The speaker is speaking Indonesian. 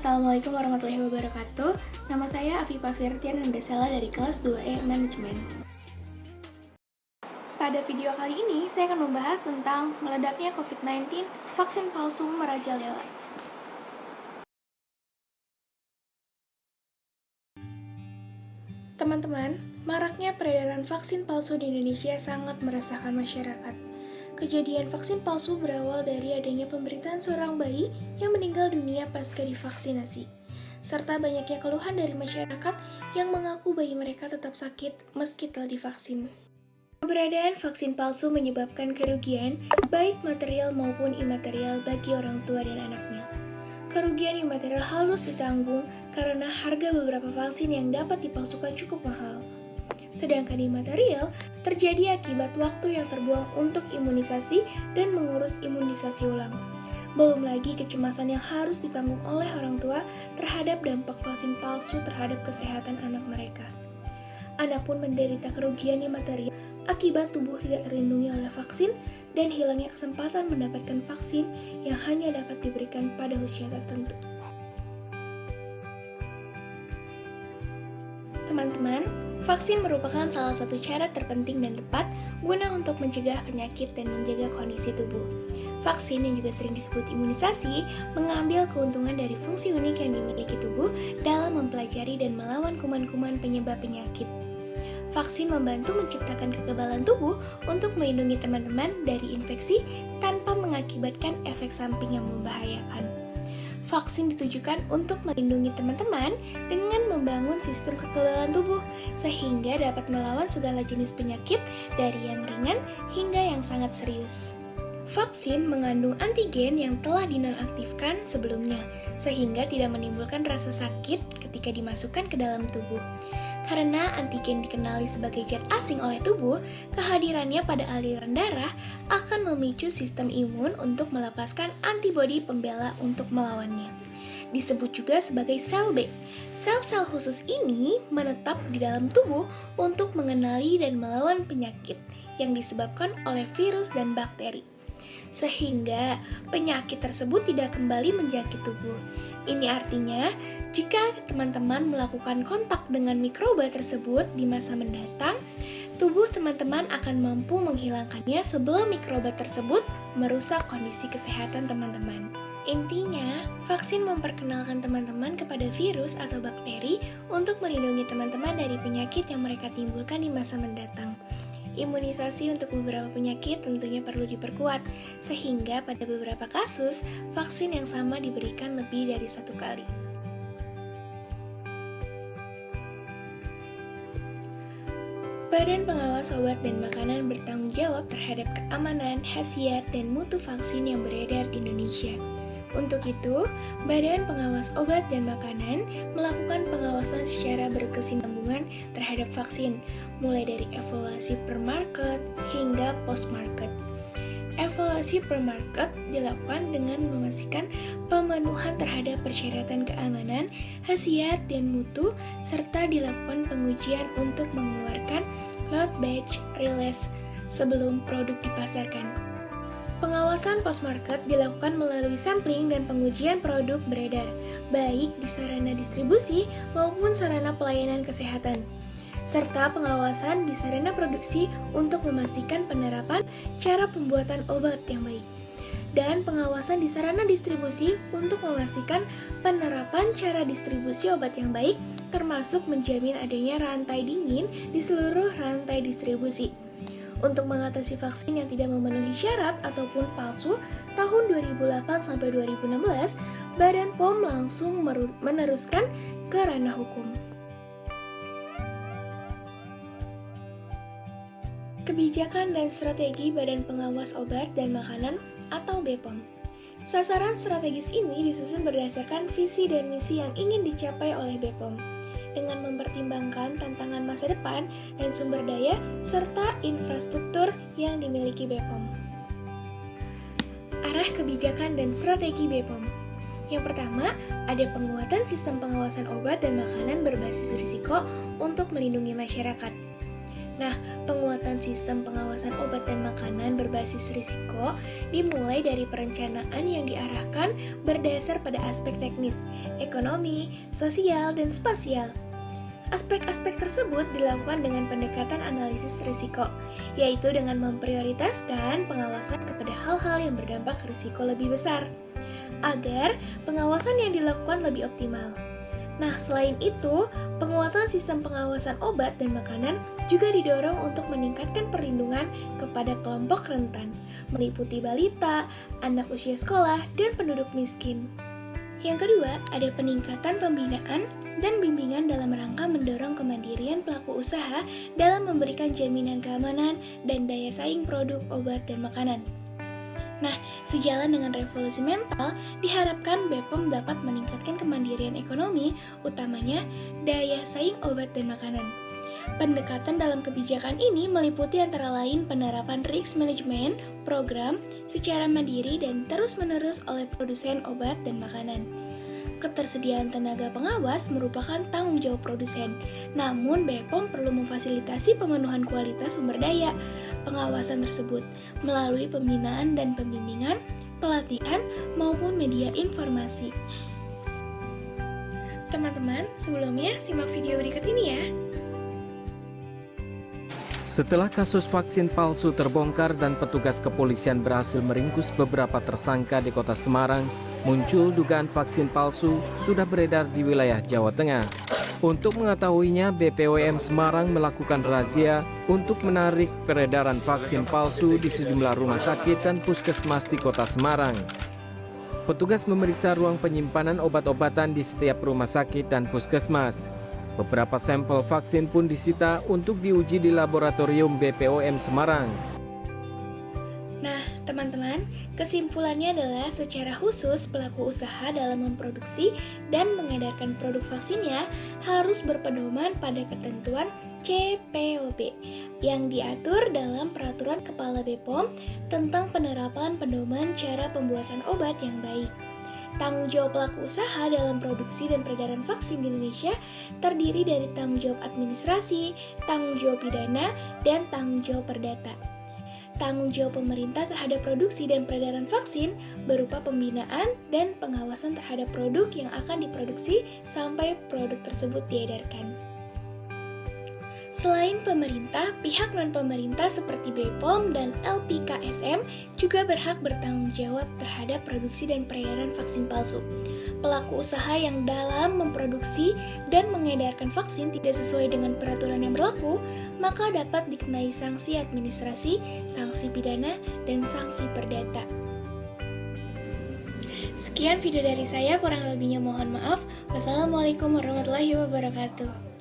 Assalamualaikum warahmatullahi wabarakatuh. Nama saya Afifah Firtian Handasela dari kelas 2E Manajemen. Pada video kali ini, saya akan membahas tentang meledaknya COVID-19, vaksin palsu merajalela. Teman-teman, maraknya peredaran vaksin palsu di Indonesia sangat meresahkan masyarakat. Kejadian vaksin palsu berawal dari adanya pemberitaan seorang bayi yang meninggal dunia pasca divaksinasi, serta banyaknya keluhan dari masyarakat yang mengaku bayi mereka tetap sakit meski telah divaksin. Keberadaan vaksin palsu menyebabkan kerugian baik material maupun imaterial bagi orang tua dan anaknya. Kerugian imaterial harus ditanggung karena harga beberapa vaksin yang dapat dipalsukan cukup mahal. Sedangkan imaterial terjadi akibat waktu yang terbuang untuk imunisasi dan mengurus imunisasi ulang. Belum lagi kecemasan yang harus ditanggung oleh orang tua terhadap dampak vaksin palsu terhadap kesehatan anak mereka. Anak pun menderita kerugian imaterial akibat tubuh tidak terlindungi oleh vaksin dan hilangnya kesempatan mendapatkan vaksin yang hanya dapat diberikan pada usia tertentu. Teman-teman, vaksin merupakan salah satu cara terpenting dan tepat guna untuk mencegah penyakit dan menjaga kondisi tubuh. Vaksin yang juga sering disebut imunisasi mengambil keuntungan dari fungsi unik yang dimiliki tubuh dalam mempelajari dan melawan kuman-kuman penyebab penyakit. Vaksin membantu menciptakan kekebalan tubuh untuk melindungi teman-teman dari infeksi tanpa mengakibatkan efek samping yang membahayakan. Vaksin ditujukan untuk melindungi teman-teman dengan membangun sistem kekebalan tubuh sehingga dapat melawan segala jenis penyakit dari yang ringan hingga yang sangat serius. Vaksin mengandung antigen yang telah dinonaktifkan sebelumnya sehingga tidak menimbulkan rasa sakit ketika dimasukkan ke dalam tubuh. Karena antigen dikenali sebagai zat asing oleh tubuh, kehadirannya pada aliran darah akan memicu sistem imun untuk melepaskan antibodi pembela untuk melawannya. Disebut juga sebagai sel B. Sel-sel khusus ini menetap di dalam tubuh untuk mengenali dan melawan penyakit yang disebabkan oleh virus dan bakteri, sehingga penyakit tersebut tidak kembali menjangkit tubuh. Ini artinya, jika teman-teman melakukan kontak dengan mikroba tersebut di masa mendatang, tubuh teman-teman akan mampu menghilangkannya sebelum mikroba tersebut merusak kondisi kesehatan teman-teman. Intinya, vaksin memperkenalkan teman-teman kepada virus atau bakteri untuk melindungi teman-teman dari penyakit yang mereka timbulkan di masa mendatang. Imunisasi untuk beberapa penyakit tentunya perlu diperkuat, sehingga pada beberapa kasus, vaksin yang sama diberikan lebih dari satu kali. Badan Pengawas Obat dan Makanan bertanggung jawab terhadap keamanan, khasiat, dan mutu vaksin yang beredar di Indonesia. Untuk itu, Badan Pengawas Obat dan Makanan melakukan pengawasan secara berkesinambungan terhadap vaksin, mulai dari evaluasi pre-market hingga post-market. Evaluasi pre-market dilakukan dengan memastikan pemenuhan terhadap persyaratan keamanan, khasiat, dan mutu, serta dilakukan pengujian untuk mengeluarkan lot batch release sebelum produk dipasarkan. Pengawasan post-market dilakukan melalui sampling dan pengujian produk beredar, baik di sarana distribusi maupun sarana pelayanan kesehatan, serta pengawasan di sarana produksi untuk memastikan penerapan cara pembuatan obat yang baik, dan pengawasan di sarana distribusi untuk memastikan penerapan cara distribusi obat yang baik, termasuk menjamin adanya rantai dingin di seluruh rantai distribusi. Untuk mengatasi vaksin yang tidak memenuhi syarat ataupun palsu, tahun 2008-2016, Badan POM langsung meneruskan ke ranah hukum. Kebijakan dan strategi Badan Pengawas Obat dan Makanan atau BPOM. Sasaran strategis ini disusun berdasarkan visi dan misi yang ingin dicapai oleh BPOM, dengan mempertimbangkan tantangan masa depan dan sumber daya serta infrastruktur yang dimiliki BPOM. Arah kebijakan dan strategi BPOM. Yang pertama, ada penguatan sistem pengawasan obat dan makanan berbasis risiko untuk melindungi masyarakat. Nah, penguatan sistem pengawasan obat dan makanan berbasis risiko dimulai dari perencanaan yang diarahkan berdasar pada aspek teknis, ekonomi, sosial, dan spasial. Aspek-aspek tersebut dilakukan dengan pendekatan analisis risiko, yaitu dengan memprioritaskan pengawasan kepada hal-hal yang berdampak risiko lebih besar, agar pengawasan yang dilakukan lebih optimal. Nah, selain itu, penguatan sistem pengawasan obat dan makanan juga didorong untuk meningkatkan perlindungan kepada kelompok rentan, meliputi balita, anak usia sekolah, dan penduduk miskin. Yang kedua, ada peningkatan pembinaan dan bimbingan dalam rangka mendorong kemandirian pelaku usaha dalam memberikan jaminan keamanan dan daya saing produk obat dan makanan. Nah, sejalan dengan revolusi mental, diharapkan BPOM dapat meningkatkan kemandirian ekonomi, utamanya daya saing obat dan makanan. Pendekatan dalam kebijakan ini meliputi antara lain penerapan risk management program secara mandiri dan terus-menerus oleh produsen obat dan makanan. Ketersediaan tenaga pengawas merupakan tanggung jawab produsen, namun BPOM perlu memfasilitasi pemenuhan kualitas sumber daya pengawasan tersebut melalui pembinaan dan pembimbingan, pelatihan, maupun media informasi. Teman-teman, sebelumnya simak video berikut ini ya. Setelah kasus vaksin palsu terbongkar dan petugas kepolisian berhasil meringkus beberapa tersangka di kota Semarang, muncul dugaan vaksin palsu sudah beredar di wilayah Jawa Tengah. Untuk mengetahuinya, BPOM Semarang melakukan razia untuk menarik peredaran vaksin palsu di sejumlah rumah sakit dan puskesmas di kota Semarang. Petugas memeriksa ruang penyimpanan obat-obatan di setiap rumah sakit dan puskesmas. Beberapa sampel vaksin pun disita untuk diuji di laboratorium BPOM Semarang. Nah, teman-teman, kesimpulannya adalah secara khusus pelaku usaha dalam memproduksi dan mengedarkan produk vaksinnya harus berpedoman pada ketentuan CPOB yang diatur dalam Peraturan Kepala BPOM tentang penerapan pedoman cara pembuatan obat yang baik. Tanggung jawab pelaku usaha dalam produksi dan peredaran vaksin di Indonesia terdiri dari tanggung jawab administrasi, tanggung jawab pidana, dan tanggung jawab perdata. Tanggung jawab pemerintah terhadap produksi dan peredaran vaksin berupa pembinaan dan pengawasan terhadap produk yang akan diproduksi sampai produk tersebut diedarkan. Selain pemerintah, pihak non-pemerintah seperti BPOM dan LPKSM juga berhak bertanggung jawab terhadap produksi dan peredaran vaksin palsu. Pelaku usaha yang dalam memproduksi dan mengedarkan vaksin tidak sesuai dengan peraturan yang berlaku, maka dapat dikenai sanksi administrasi, sanksi pidana, dan sanksi perdata. Sekian video dari saya, kurang lebihnya mohon maaf. Wassalamualaikum warahmatullahi wabarakatuh.